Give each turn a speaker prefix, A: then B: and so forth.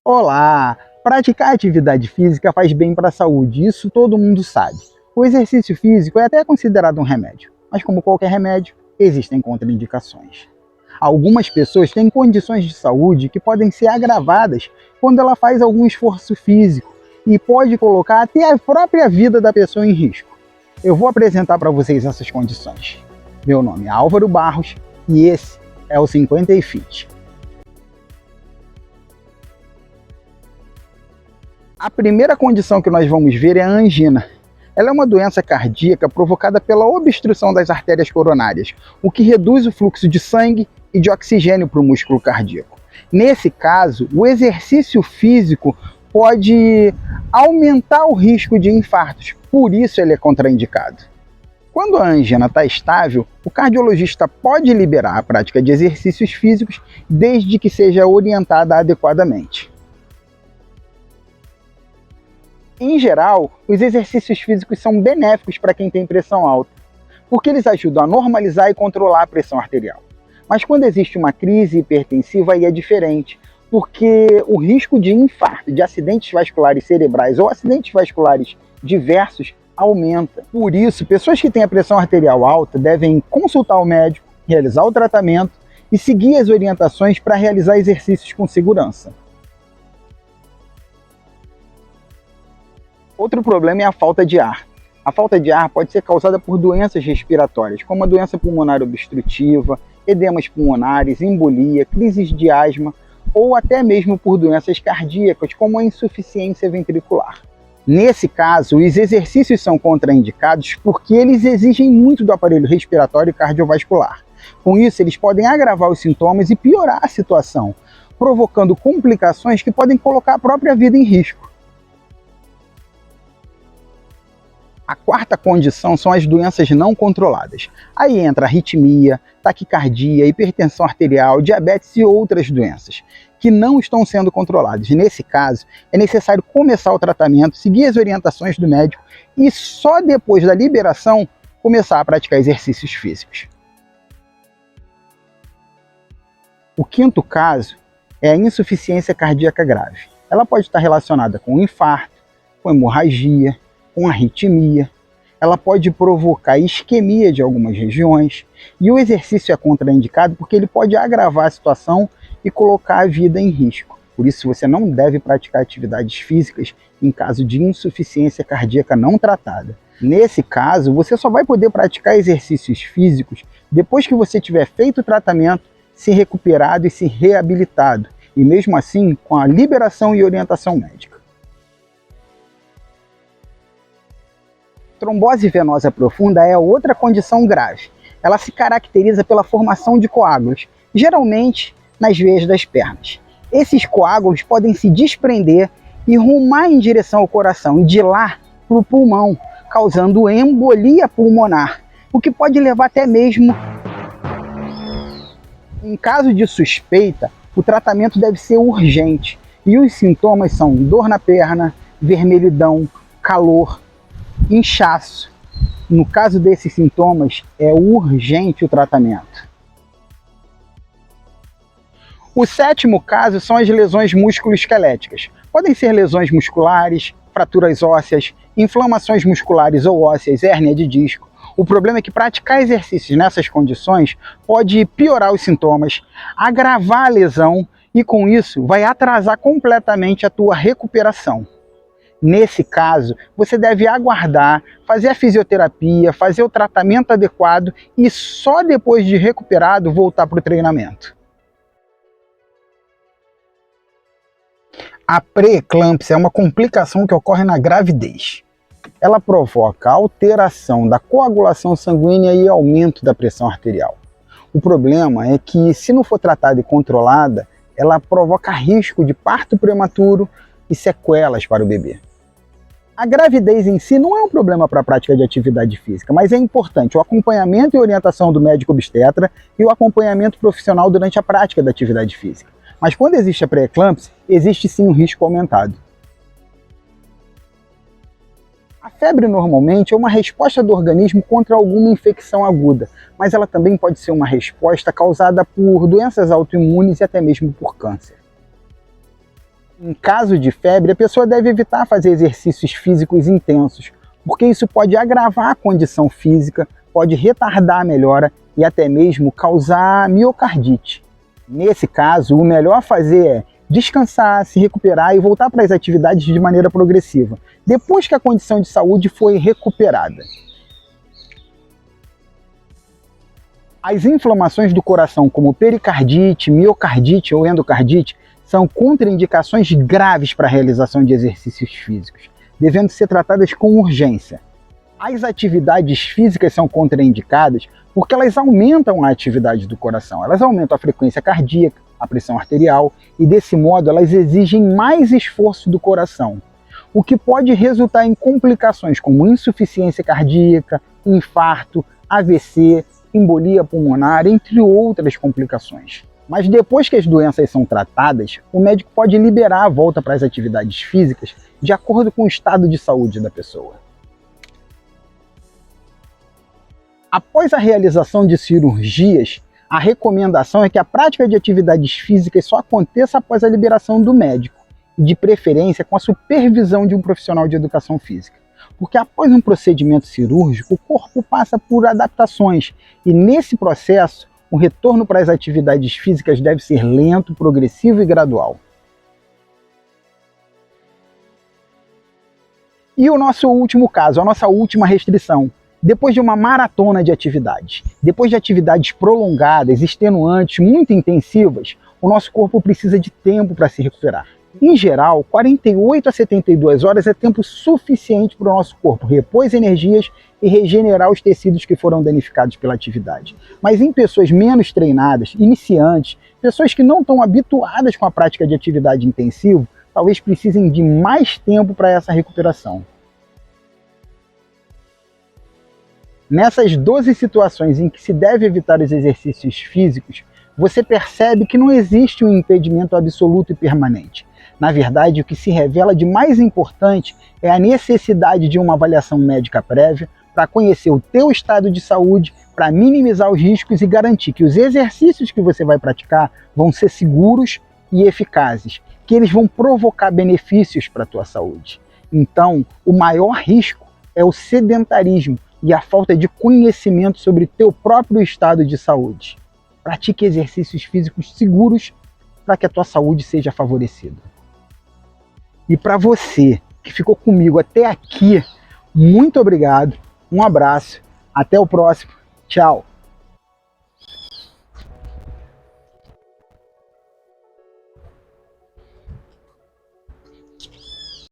A: Olá! Praticar atividade física faz bem para a saúde, isso todo mundo sabe. O exercício físico é até considerado um remédio, mas como qualquer remédio, existem contraindicações. Algumas pessoas têm condições de saúde que podem ser agravadas quando ela faz algum esforço físico e pode colocar até a própria vida da pessoa em risco. Eu vou apresentar para vocês essas condições. Meu nome é Álvaro Barros e esse é o 50 e Fit. A primeira condição que nós vamos ver é a angina. Ela é uma doença cardíaca provocada pela obstrução das artérias coronárias, o que reduz o fluxo de sangue e de oxigênio para o músculo cardíaco. Nesse caso, o exercício físico pode aumentar o risco de infartos, por isso ele é contraindicado. Quando a angina está estável, o cardiologista pode liberar a prática de exercícios físicos desde que seja orientada adequadamente. Em geral, os exercícios físicos são benéficos para quem tem pressão alta, porque eles ajudam a normalizar e controlar a pressão arterial. Mas quando existe uma crise hipertensiva, aí é diferente, porque o risco de infarto, de acidentes vasculares cerebrais ou acidentes vasculares diversos aumenta. Por isso, pessoas que têm a pressão arterial alta devem consultar o médico, realizar o tratamento e seguir as orientações para realizar exercícios com segurança. Outro problema é a falta de ar. A falta de ar pode ser causada por doenças respiratórias, como a doença pulmonar obstrutiva, edemas pulmonares, embolia, crises de asma ou até mesmo por doenças cardíacas, como a insuficiência ventricular. Nesse caso, os exercícios são contraindicados porque eles exigem muito do aparelho respiratório e cardiovascular. Com isso, eles podem agravar os sintomas e piorar a situação, provocando complicações que podem colocar a própria vida em risco. A quarta condição são as doenças não controladas. Aí entra arritmia, taquicardia, hipertensão arterial, diabetes e outras doenças que não estão sendo controladas. Nesse caso, é necessário começar o tratamento, seguir as orientações do médico e só depois da liberação começar a praticar exercícios físicos. O quinto caso é a insuficiência cardíaca grave. Ela pode estar relacionada com infarto, com hemorragia, com arritmia, ela pode provocar isquemia de algumas regiões e o exercício é contraindicado porque ele pode agravar a situação e colocar a vida em risco. Por isso você não deve praticar atividades físicas em caso de insuficiência cardíaca não tratada. Nesse caso, você só vai poder praticar exercícios físicos depois que você tiver feito o tratamento, se recuperado e se reabilitado, e mesmo assim com a liberação e orientação médica. Trombose venosa profunda é outra condição grave. Ela se caracteriza pela formação de coágulos, geralmente nas veias das pernas. Esses coágulos podem se desprender e rumar em direção ao coração e de lá para o pulmão, causando embolia pulmonar, o que pode levar até mesmo. Em caso de suspeita, o tratamento deve ser urgente e os sintomas são dor na perna, vermelhidão, calor, inchaço. No caso desses sintomas, é urgente o tratamento. O sétimo caso são as lesões musculoesqueléticas. Podem ser lesões musculares, fraturas ósseas, inflamações musculares ou ósseas, hérnia de disco. O problema é que praticar exercícios nessas condições pode piorar os sintomas, agravar a lesão e com isso vai atrasar completamente a tua recuperação. Nesse caso, você deve aguardar, fazer a fisioterapia, fazer o tratamento adequado e só depois de recuperado voltar para o treinamento. A pré-eclâmpsia é uma complicação que ocorre na gravidez. Ela provoca alteração da coagulação sanguínea e aumento da pressão arterial. O problema é que, se não for tratada e controlada, ela provoca risco de parto prematuro e sequelas para o bebê. A gravidez em si não é um problema para a prática de atividade física, mas é importante o acompanhamento e orientação do médico obstetra e o acompanhamento profissional durante a prática da atividade física. Mas quando existe a pré-eclâmpsia, existe sim um risco aumentado. A febre normalmente é uma resposta do organismo contra alguma infecção aguda, mas ela também pode ser uma resposta causada por doenças autoimunes e até mesmo por câncer. Em caso de febre, a pessoa deve evitar fazer exercícios físicos intensos, porque isso pode agravar a condição física, pode retardar a melhora e até mesmo causar miocardite. Nesse caso, o melhor a fazer é descansar, se recuperar e voltar para as atividades de maneira progressiva, depois que a condição de saúde foi recuperada. As inflamações do coração, como pericardite, miocardite ou endocardite, são contraindicações graves para a realização de exercícios físicos, devendo ser tratadas com urgência. As atividades físicas são contraindicadas porque elas aumentam a atividade do coração, elas aumentam a frequência cardíaca, a pressão arterial e, desse modo, elas exigem mais esforço do coração, o que pode resultar em complicações como insuficiência cardíaca, infarto, AVC, embolia pulmonar, entre outras complicações. Mas depois que as doenças são tratadas, o médico pode liberar a volta para as atividades físicas de acordo com o estado de saúde da pessoa. Após a realização de cirurgias, a recomendação é que a prática de atividades físicas só aconteça após a liberação do médico, e de preferência com a supervisão de um profissional de educação física. Porque após um procedimento cirúrgico, o corpo passa por adaptações, e nesse processo, o retorno para as atividades físicas deve ser lento, progressivo e gradual. E o nosso último caso, a nossa última restrição. Depois de uma maratona de atividades, depois de atividades prolongadas, extenuantes, muito intensivas, o nosso corpo precisa de tempo para se recuperar. Em geral, 48 a 72 horas é tempo suficiente para o nosso corpo repor as energias e regenerar os tecidos que foram danificados pela atividade. Mas em pessoas menos treinadas, iniciantes, pessoas que não estão habituadas com a prática de atividade intensiva, talvez precisem de mais tempo para essa recuperação. Nessas 12 situações em que se deve evitar os exercícios físicos, você percebe que não existe um impedimento absoluto e permanente. Na verdade, o que se revela de mais importante é a necessidade de uma avaliação médica prévia para conhecer o teu estado de saúde, para minimizar os riscos e garantir que os exercícios que você vai praticar vão ser seguros e eficazes, que eles vão provocar benefícios para a tua saúde. Então, o maior risco é o sedentarismo e a falta de conhecimento sobre teu próprio estado de saúde. Pratique exercícios físicos seguros para que a tua saúde seja favorecida. E para você que ficou comigo até aqui, muito obrigado, um abraço, até o próximo, tchau!